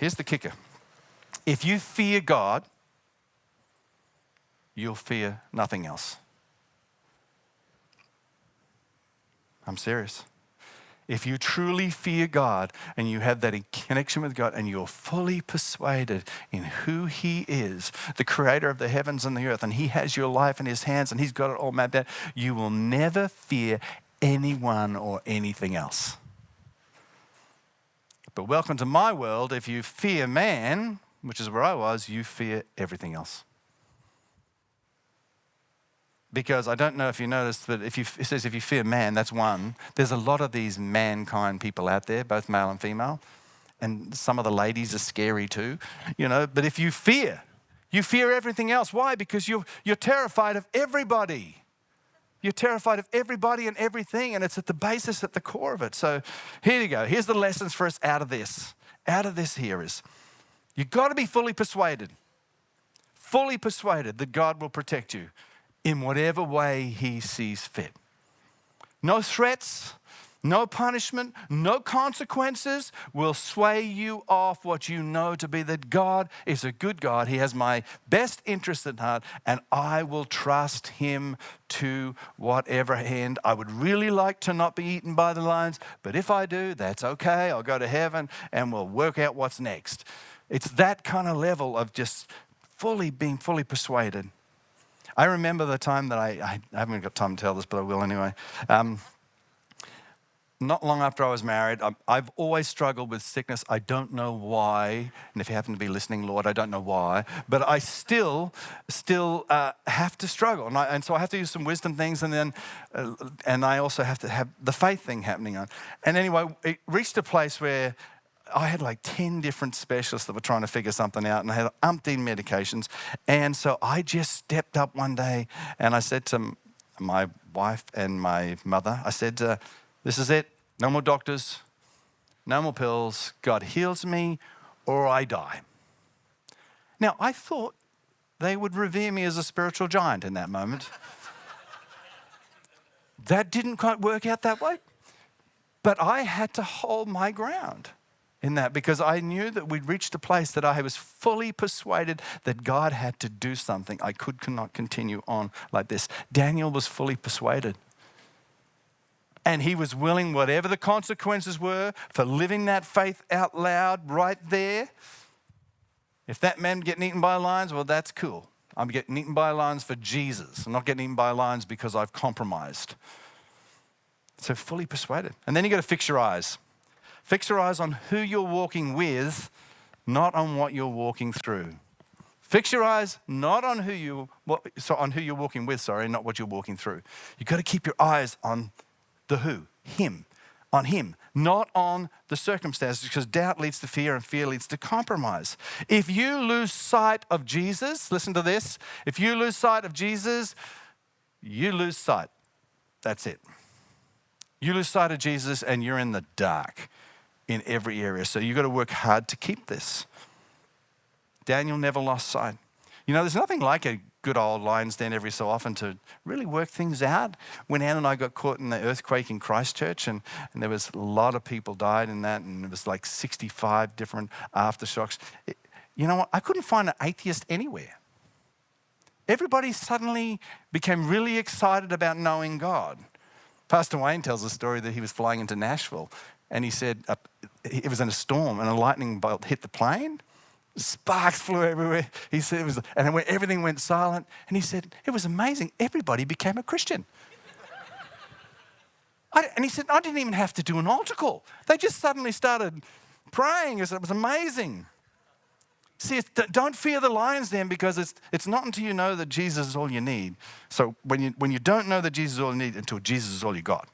here's the kicker. If you fear God, you'll fear nothing else. I'm serious. If you truly fear God and you have that connection with God and you're fully persuaded in who He is, the creator of the heavens and the earth, and He has your life in His hands and He's got it all mapped out, you will never fear anyone or anything else. But welcome to my world. If you fear man, which is where I was, you fear everything else. Because I don't know if you noticed, but it says if you fear man, that's one. There's a lot of these mankind people out there, both male and female. And some of the ladies are scary too, But if you fear everything else. Why? Because you're terrified of everybody. You're terrified of everybody and everything, and it's at the basis, at the core of it. So here you go. Here's the lessons for us out of this. Out of this here is, you've got to be fully persuaded that God will protect you in whatever way He sees fit. No threats, no punishment, no consequences will sway you off what you know to be that God is a good God. He has my best interest at heart, and I will trust Him to whatever end. I would really like to not be eaten by the lions, but if I do, that's okay. I'll go to heaven and we'll work out what's next. It's that kind of level of just being fully persuaded. I remember the time that I haven't got time to tell this, but I will anyway. Not long after I was married, I've always struggled with sickness. I don't know why, and if you happen to be listening, Lord, I don't know why, but I still have to struggle, and so I have to use some wisdom things, and I also have to have the faith thing happening on. And anyway, it reached a place where I had like 10 different specialists that were trying to figure something out, and I had umpteen medications. And so I just stepped up one day and I said to my wife and my mother, I said, this is it. No more doctors, no more pills. God heals me or I die. Now, I thought they would revere me as a spiritual giant in that moment. That didn't quite work out that way. But I had to hold my ground in that, because I knew that we'd reached a place that I was fully persuaded that God had to do something. I could not continue on like this. Daniel was fully persuaded. And he was willing, whatever the consequences were, for living that faith out loud right there. If that meant getting eaten by lions, well, that's cool. I'm getting eaten by lions for Jesus. I'm not getting eaten by lions because I've compromised. So fully persuaded. And then you got to fix your eyes. Fix your eyes on who you're walking with, not on what you're walking through. Fix your eyes not on who you're walking with, not what you're walking through. You've got to keep your eyes on the who, Him, on Him, not on the circumstances, because doubt leads to fear and fear leads to compromise. If you lose sight of Jesus, listen to this, if you lose sight of Jesus, you lose sight. That's it. You lose sight of Jesus and you're in the dark in every area. So you've got to work hard to keep this. Daniel never lost sight. There's nothing like a good old lion's den every so often to really work things out. When Anne and I got caught in the earthquake in Christchurch, and there was a lot of people died in that, and it was like 65 different aftershocks. You know what? I couldn't find an atheist anywhere. Everybody suddenly became really excited about knowing God. Pastor Wayne tells a story that he was flying into Nashville, and he said it was in a storm and a lightning bolt hit the plane. Sparks flew everywhere. He said everything went silent. And he said, it was amazing. Everybody became a Christian. And he said, I didn't even have to do an altar call. They just suddenly started praying. It was amazing. See, don't fear the lions then, because it's not until you know that Jesus is all you need. So when you don't know that Jesus is all you need, until Jesus is all you got.